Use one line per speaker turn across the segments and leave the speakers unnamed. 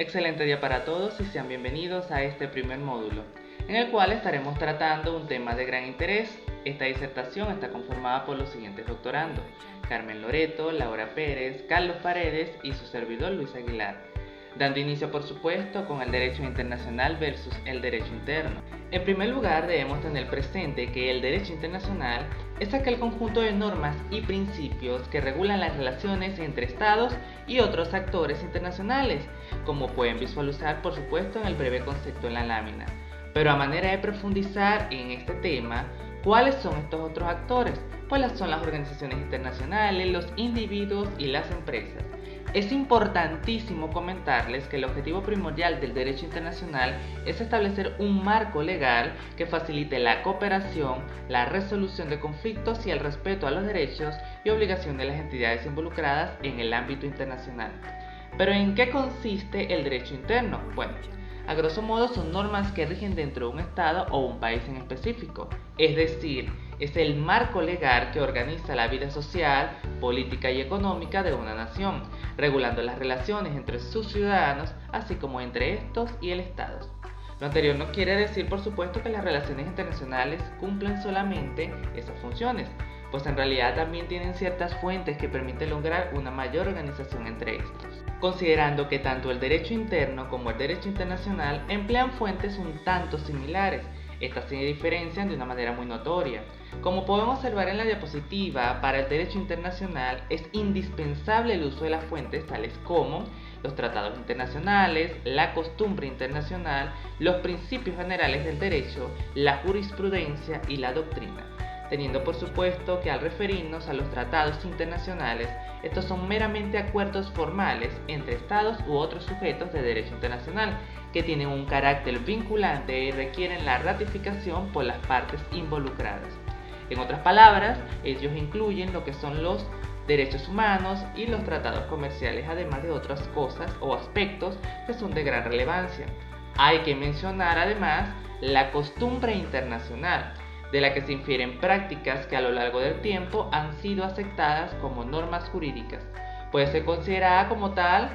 Excelente día para todos y sean bienvenidos a este primer módulo, en el cual estaremos tratando un tema de gran interés. Esta disertación está conformada por los siguientes doctorandos: Carmen Loreto, Laura Pérez, Carlos Paredes y su servidor Luis Aguilar. Dando inicio, por supuesto, con el derecho internacional versus el derecho interno. En primer lugar, debemos tener presente que el derecho internacional es aquel conjunto de normas y principios que regulan las relaciones entre estados y otros actores internacionales, como pueden visualizar, por supuesto, en el breve concepto en la lámina. Pero a manera de profundizar en este tema, ¿cuáles son estos otros actores? Pues son las organizaciones internacionales, los individuos y las empresas. Es importantísimo comentarles que el objetivo primordial del derecho internacional es establecer un marco legal que facilite la cooperación, la resolución de conflictos y el respeto a los derechos y obligaciones de las entidades involucradas en el ámbito internacional. ¿Pero en qué consiste el derecho interno? Bueno, a grosso modo son normas que rigen dentro de un estado o un país en específico, es decir, es el marco legal que organiza la vida social, política y económica de una nación, regulando las relaciones entre sus ciudadanos, así como entre estos y el Estado. Lo anterior no quiere decir, por supuesto, que las relaciones internacionales cumplen solamente esas funciones, pues en realidad también tienen ciertas fuentes que permiten lograr una mayor organización entre estos. Considerando que tanto el derecho interno como el derecho internacional emplean fuentes un tanto similares, estas se diferencian de una manera muy notoria. Como podemos observar en la diapositiva, para el derecho internacional es indispensable el uso de las fuentes tales como los tratados internacionales, la costumbre internacional, los principios generales del derecho, la jurisprudencia y la doctrina, teniendo por supuesto que al referirnos a los tratados internacionales, estos son meramente acuerdos formales entre estados u otros sujetos de derecho internacional que tienen un carácter vinculante y requieren la ratificación por las partes involucradas. En otras palabras, ellos incluyen lo que son los derechos humanos y los tratados comerciales, además de otras cosas o aspectos que son de gran relevancia. Hay que mencionar además la costumbre internacional, de la que se infieren prácticas que a lo largo del tiempo han sido aceptadas como normas jurídicas. Puede ser considerada como tal.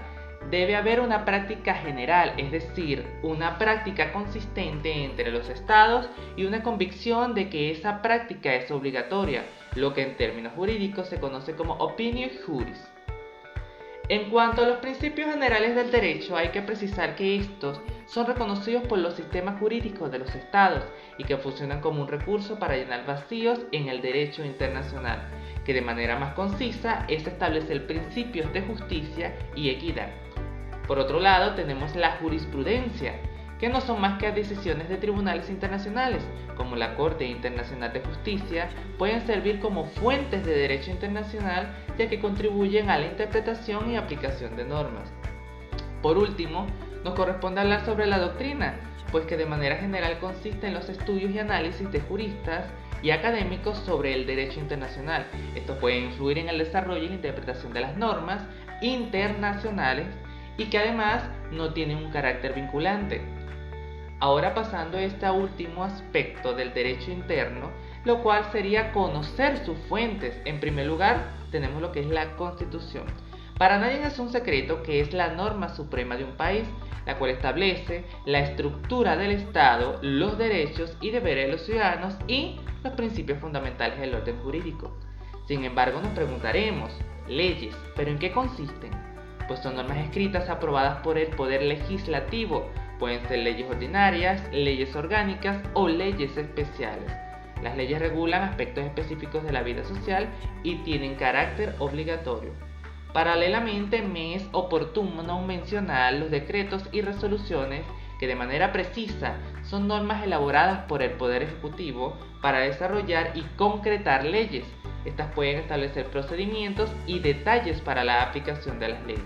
Debe haber una práctica general, es decir, una práctica consistente entre los estados y una convicción de que esa práctica es obligatoria, lo que en términos jurídicos se conoce como opinio juris. En cuanto a los principios generales del derecho, hay que precisar que estos son reconocidos por los sistemas jurídicos de los estados y que funcionan como un recurso para llenar vacíos en el derecho internacional, que de manera más concisa es establecer principios de justicia y equidad. Por otro lado, tenemos la jurisprudencia, que no son más que decisiones de tribunales internacionales, como la Corte Internacional de Justicia, pueden servir como fuentes de derecho internacional ya que contribuyen a la interpretación y aplicación de normas. Por último, nos corresponde hablar sobre la doctrina, pues que de manera general consiste en los estudios y análisis de juristas y académicos sobre el derecho internacional. Esto puede influir en el desarrollo y la interpretación de las normas internacionales y que además no tienen un carácter vinculante. Ahora pasando a este último aspecto del derecho interno, lo cual sería conocer sus fuentes. En primer lugar, tenemos lo que es la Constitución. Para nadie es un secreto que es la norma suprema de un país, la cual establece la estructura del Estado, los derechos y deberes de los ciudadanos y los principios fundamentales del orden jurídico. Sin embargo, nos preguntaremos, leyes, ¿pero en qué consisten? Pues son normas escritas aprobadas por el Poder Legislativo. Pueden ser leyes ordinarias, leyes orgánicas o leyes especiales. Las leyes regulan aspectos específicos de la vida social y tienen carácter obligatorio. Paralelamente, me es oportuno mencionar los decretos y resoluciones que de manera precisa son normas elaboradas por el Poder Ejecutivo para desarrollar y concretar leyes. Estas pueden establecer procedimientos y detalles para la aplicación de las leyes.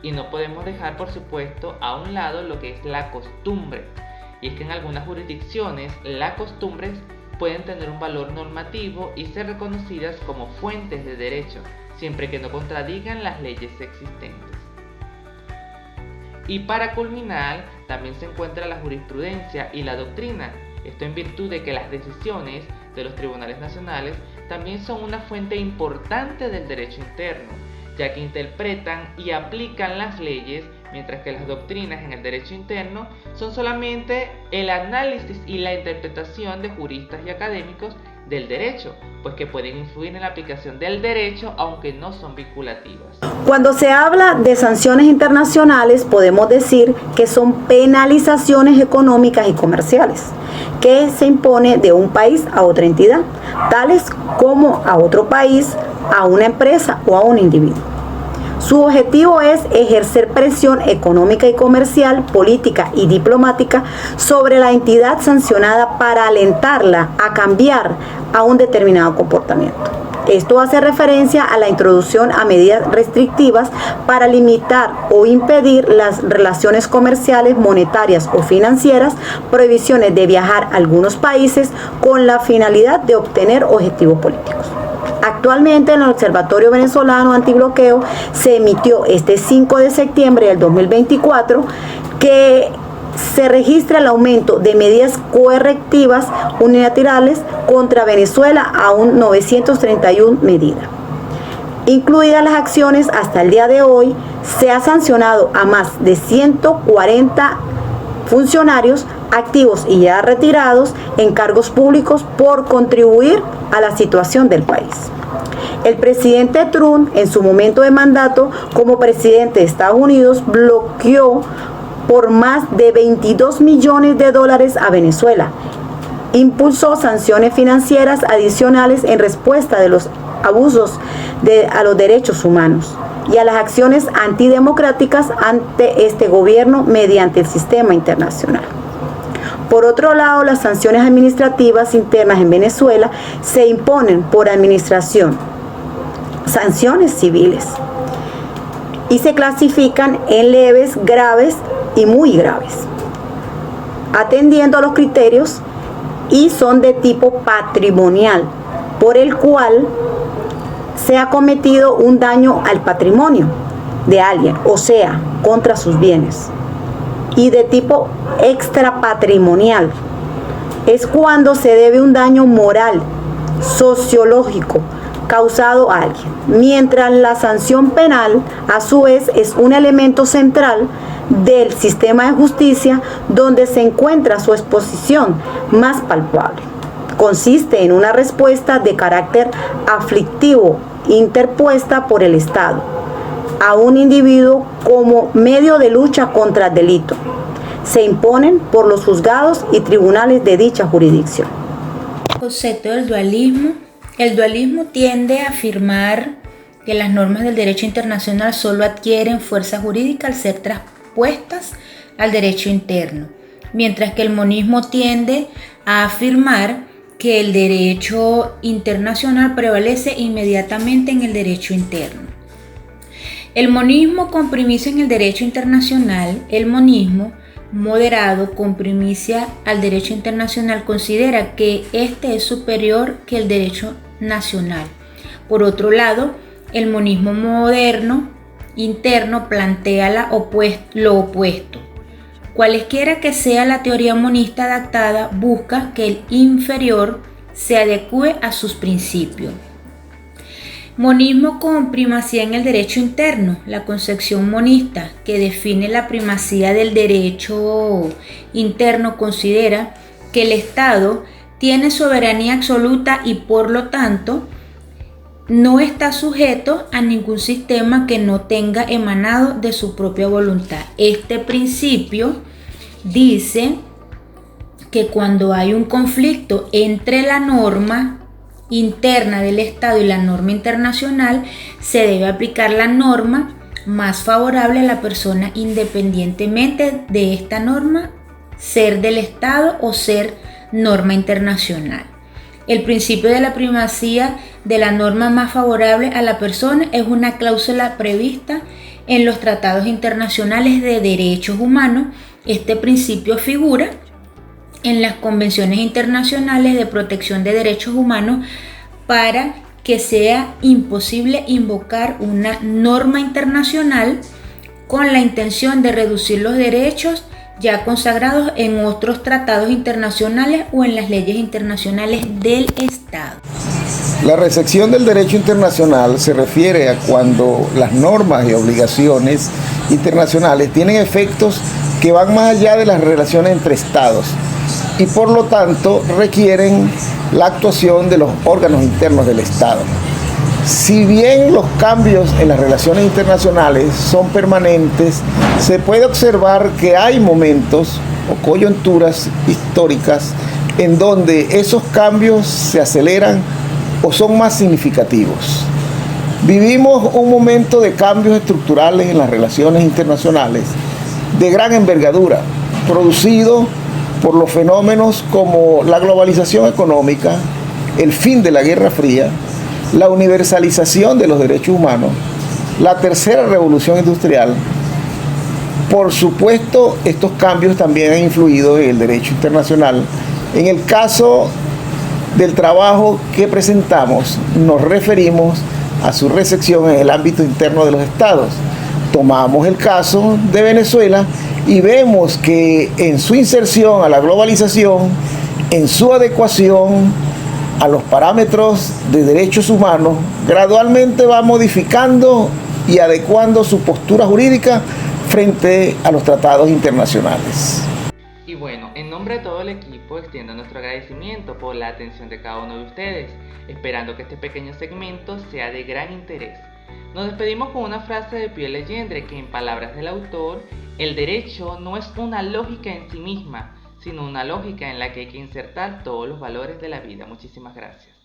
Y no podemos dejar, por supuesto, a un lado lo que es la costumbre. Y es que en algunas jurisdicciones las costumbres pueden tener un valor normativo y ser reconocidas como fuentes de derecho, siempre que no contradigan las leyes existentes. Y para culminar, también se encuentra la jurisprudencia y la doctrina. Esto en virtud de que las decisiones de los tribunales nacionales también son una fuente importante del derecho interno, ya que interpretan y aplican las leyes mientras que las doctrinas en el derecho interno son solamente el análisis y la interpretación de juristas y académicos del derecho, pues que pueden influir en la aplicación del derecho aunque no son vinculativas.
Cuando se habla de sanciones internacionales, podemos decir que son penalizaciones económicas y comerciales que se impone de un país a otra entidad, tales como a otro país, a una empresa o a un individuo. Su objetivo es ejercer presión económica y comercial, política y diplomática sobre la entidad sancionada para alentarla a cambiar a un determinado comportamiento. Esto hace referencia a la introducción a medidas restrictivas para limitar o impedir las relaciones comerciales, monetarias o financieras, prohibiciones de viajar a algunos países con la finalidad de obtener objetivos políticos. Actualmente en el Observatorio Venezolano Antibloqueo se emitió este 5 de septiembre del 2024 que se registra el aumento de medidas correctivas unilaterales contra Venezuela a un 931 medidas. Incluidas las acciones, hasta el día de hoy se ha sancionado a más de 140 funcionarios activos y ya retirados en cargos públicos por contribuir a la situación del país. El presidente Trump, en su momento de mandato como presidente de Estados Unidos, bloqueó por más de $22 millones a Venezuela. Impulsó sanciones financieras adicionales en respuesta de los abusos a los derechos humanos y a las acciones antidemocráticas ante este gobierno mediante el sistema internacional. Por otro lado, las sanciones administrativas internas en Venezuela se imponen por administración, sanciones civiles, y se clasifican en leves, graves y muy graves, atendiendo a los criterios, y son de tipo patrimonial, por el cual se ha cometido un daño al patrimonio de alguien, o sea, contra sus bienes. Y de tipo extrapatrimonial es cuando se debe un daño moral, sociológico, causado a alguien, mientras la sanción penal a su vez es un elemento central del sistema de justicia donde se encuentra su exposición más palpable. Consiste en una respuesta de carácter aflictivo interpuesta por el Estado a un individuo como medio de lucha contra el delito. Se imponen por los juzgados y tribunales de dicha jurisdicción.
Concepto del dualismo. El dualismo tiende a afirmar que las normas del derecho internacional solo adquieren fuerza jurídica al ser traspuestas al derecho interno, mientras que el monismo tiende a afirmar que el derecho internacional prevalece inmediatamente en el derecho interno. El monismo con primicia en el derecho internacional, el monismo moderado con primicia al derecho internacional considera que este es superior que el derecho nacional. Por otro lado, el monismo moderno interno plantea lo opuesto. Cualesquiera que sea la teoría monista adaptada, busca que el inferior se adecue a sus principios. Monismo con primacía en el derecho interno. La concepción monista que define la primacía del derecho interno considera que el Estado tiene soberanía absoluta y por lo tanto no está sujeto a ningún sistema que no tenga emanado de su propia voluntad. Este principio dice que cuando hay un conflicto entre la norma interna del Estado y la norma internacional, se debe aplicar la norma más favorable a la persona independientemente de esta norma ser del Estado o ser norma internacional. El principio de la primacía de la norma más favorable a la persona es una cláusula prevista en los tratados internacionales de derechos humanos. Este principio figura en las convenciones internacionales de protección de derechos humanos para que sea imposible invocar una norma internacional con la intención de reducir los derechos ya consagrados en otros tratados internacionales o en las leyes internacionales del Estado.
La recepción del derecho internacional se refiere a cuando las normas y obligaciones internacionales tienen efectos que van más allá de las relaciones entre estados y por lo tanto requieren la actuación de los órganos internos del Estado. Si bien los cambios en las relaciones internacionales son permanentes, se puede observar que hay momentos o coyunturas históricas en donde esos cambios se aceleran o son más significativos. Vivimos un momento de cambios estructurales en las relaciones internacionales de gran envergadura, producido por los fenómenos como la globalización económica, el fin de la Guerra Fría, la universalización de los derechos humanos, la tercera revolución industrial. Por supuesto, estos cambios también han influido en el derecho internacional. En el caso del trabajo que presentamos, nos referimos a su recepción en el ámbito interno de los estados. Tomamos el caso de Venezuela y vemos que en su inserción a la globalización, en su adecuación a los parámetros de derechos humanos, gradualmente va modificando y adecuando su postura jurídica frente a los tratados internacionales.
Y bueno, en nombre de todo el equipo extiendo nuestro agradecimiento por la atención de cada uno de ustedes, esperando que este pequeño segmento sea de gran interés. Nos despedimos con una frase de Pierre Legendre que, en palabras del autor, el derecho no es una lógica en sí misma, sino una lógica en la que hay que insertar todos los valores de la vida. Muchísimas gracias.